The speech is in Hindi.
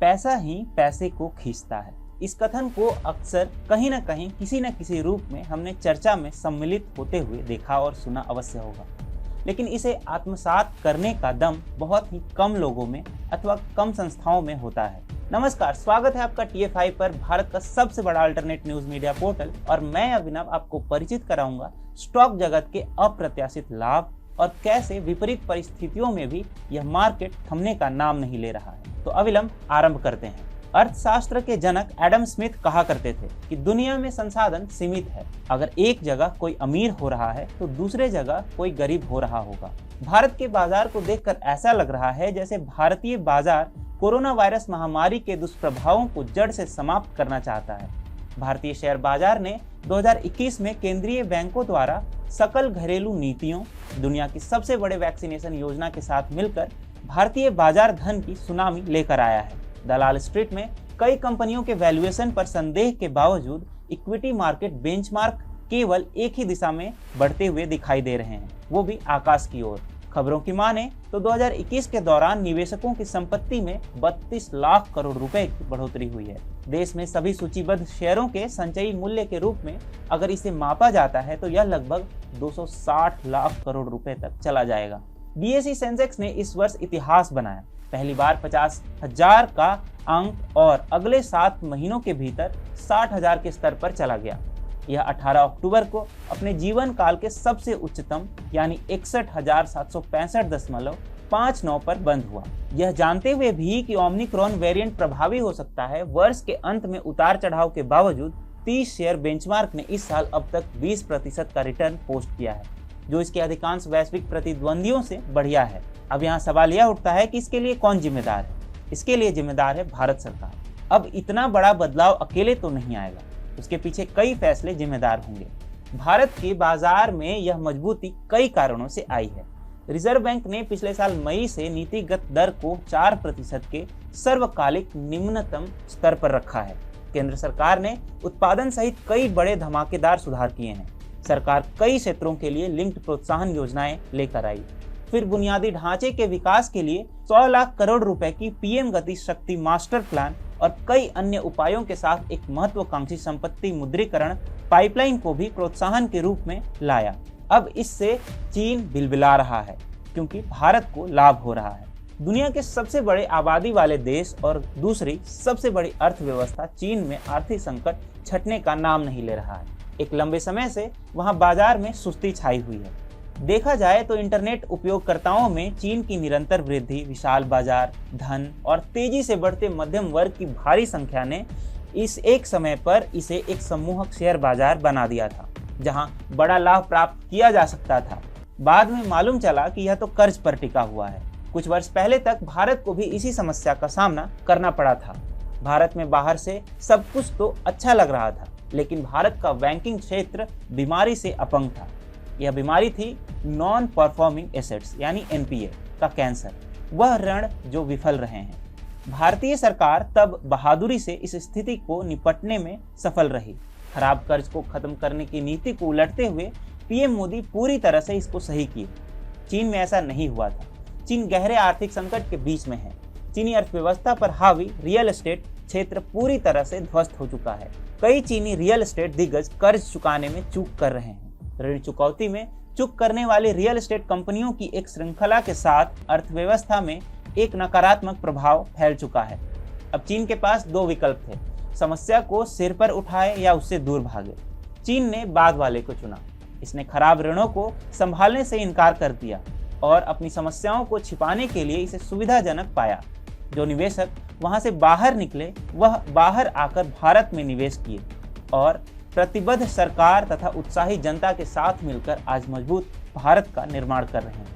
पैसा ही पैसे को खींचता है। इस कथन को अक्सर कहीं न कहीं किसी न किसी रूप में हमने चर्चा में सम्मिलित होते हुए देखा और सुना अवश्य होगा, लेकिन इसे आत्मसात करने का दम बहुत ही कम लोगों में अथवा कम संस्थाओं में होता है। नमस्कार, स्वागत है आपका TFI पर, भारत का सबसे बड़ा अल्टरनेट न्यूज मीडिया पोर्टल, और मैं अभिनव आपको परिचित कराऊंगा स्टॉक जगत के अप्रत्याशित लाभ और कैसे विपरीत परिस्थितियों में भी यह मार्केट थमने का नाम नहीं ले रहा है। तो अविलंब आरंभ करते हैं। अर्थशास्त्र के जनक एडम स्मिथ कहा करते थे कि दुनिया में संसाधन सीमित है। अगर एक जगह कोई अमीर हो रहा है तो दूसरे जगह कोई गरीब हो रहा होगा। भारत के बाजार को देखकर ऐसा लग रहा है जैसे भारतीय बाजार कोरोना वायरस महामारी के दुष्प्रभावों को जड़ से समाप्त करना चाहता है। भारतीय शेयर बाजार ने 2021 में केंद्रीय बैंकों द्वारा सकल घरेलू नीतियों, दुनिया की सबसे बड़े वैक्सीनेशन योजना के साथ मिलकर भारतीय बाजार धन की सुनामी लेकर आया है। दलाल स्ट्रीट में कई कंपनियों के वैल्यूएशन पर संदेह के बावजूद इक्विटी मार्केट बेंचमार्क केवल एक ही दिशा में बढ़ते हुए दिखाई दे रहे हैं, वो भी आकाश की ओर। खबरों की माने तो 2021 के दौरान निवेशकों की संपत्ति में 32 लाख करोड़ रुपए की बढ़ोतरी हुई है। देश में सभी सूचीबद्ध शेयरों के संचयी मूल्य के रूप में अगर इसे मापा जाता है तो यह लगभग 260 लाख करोड़ रुपए तक चला जाएगा। BSE सेंसेक्स ने इस वर्ष इतिहास बनाया। पहली बार 50,000 का अंक और अगले 7 महीनों के भीतर 60,000 के स्तर पर चला गया। यह 18 अक्टूबर को अपने जीवन काल के सबसे उच्चतम यानी 61,765.59 पर बंद हुआ। यह जानते हुए भी कि ओमिक्रॉन वेरिएंट प्रभावी हो सकता है, वर्ष के अंत में उतार चढ़ाव के बावजूद 30 शेयर बेंचमार्क ने इस साल अब तक 20% का रिटर्न पोस्ट किया है, जो इसके अधिकांश वैश्विक प्रतिद्वंदियों से बढ़िया है। अब यहाँ सवाल यह उठता है कि इसके लिए कौन जिम्मेदार है? इसके लिए जिम्मेदार है भारत सरकार। अब इतना बड़ा बदलाव अकेले तो नहीं आएगा, उसके पीछे कई फैसले जिम्मेदार होंगे। भारत के बाजार में यह मजबूती कई कारणों से आई है। रिजर्व बैंक ने पिछले साल मई से नीतिगत दर को 4% के सर्वकालिक निम्नतम स्तर पर रखा है। केंद्र सरकार ने उत्पादन सहित कई बड़े धमाकेदार सुधार किए हैं। सरकार कई क्षेत्रों के लिए लिंक्ड प्रोत्साहन योजनाएं लेकर आई। फिर बुनियादी ढांचे के विकास के लिए 100 लाख करोड़ रुपए की PM गति शक्ति मास्टर प्लान और कई अन्य उपायों के साथ एक महत्वाकांक्षी संपत्ति मुद्रीकरण पाइपलाइन को भी प्रोत्साहन के रूप में लाया। अब इससे चीन बिलबिला रहा है क्योंकि भारत को लाभ हो रहा है। दुनिया के सबसे बड़े आबादी वाले देश और दूसरी सबसे बड़ी अर्थव्यवस्था चीन में आर्थिक संकट छटने का नाम नहीं ले रहा है। एक लंबे समय से वहां बाजार में सुस्ती छाई हुई है। देखा जाए तो इंटरनेट उपयोगकर्ताओं में चीन की निरंतर वृद्धि, विशाल बाजार, धन और तेजी से बढ़ते मध्यम वर्ग की भारी संख्या ने इस एक समय पर इसे एक समूहक शेयर बाजार बना दिया था, जहां बड़ा लाभ प्राप्त किया जा सकता था। बाद में मालूम चला कि यह तो कर्ज पर टिका हुआ है। कुछ वर्ष पहले तक भारत को भी इसी समस्या का सामना करना पड़ा था। भारत में बाहर से सब कुछ तो अच्छा लग रहा था, लेकिन भारत का बैंकिंग क्षेत्र बीमारी से अपंग था। यह बीमारी थी नॉन परफॉर्मिंग एसेट्स यानी NPA का कैंसर, वह ऋण जो विफल रहे हैं। भारतीय सरकार तब बहादुरी से इस स्थिति को निपटने में सफल रही। खराब कर्ज को खत्म करने की नीति को उलटते हुए PM मोदी पूरी तरह से इसको सही किए। चीन में ऐसा नहीं हुआ था। चीन गहरे आर्थिक संकट के बीच में है। चीनी अर्थव्यवस्था पर हावी रियल एस्टेट क्षेत्र पूरी तरह से ध्वस्त हो चुका है। कई चीनी रियल एस्टेट दिग्गज कर्ज चुकाने में चूक कर रहे हैं। ऋण चुकौती में चूक करने वाली रियल एस्टेट कंपनियों की एक श्रृंखला के साथ अर्थव्यवस्था में एक नकारात्मक प्रभाव फैल चुका है। अब चीन के पास 2 विकल्प थे, समस्या को सिर पर उठाए या उससे दूर भागे। चीन ने बाद वाले को चुना। इसने खराब ऋणों को संभालने से इनकार कर दिया और अपनी समस्याओं को छिपाने के लिए इसे सुविधाजनक पाया। जो निवेशक वहां से बाहर निकले वह बाहर आकर भारत में निवेश किए और प्रतिबद्ध सरकार तथा उत्साही जनता के साथ मिलकर आज मजबूत भारत का निर्माण कर रहे हैं।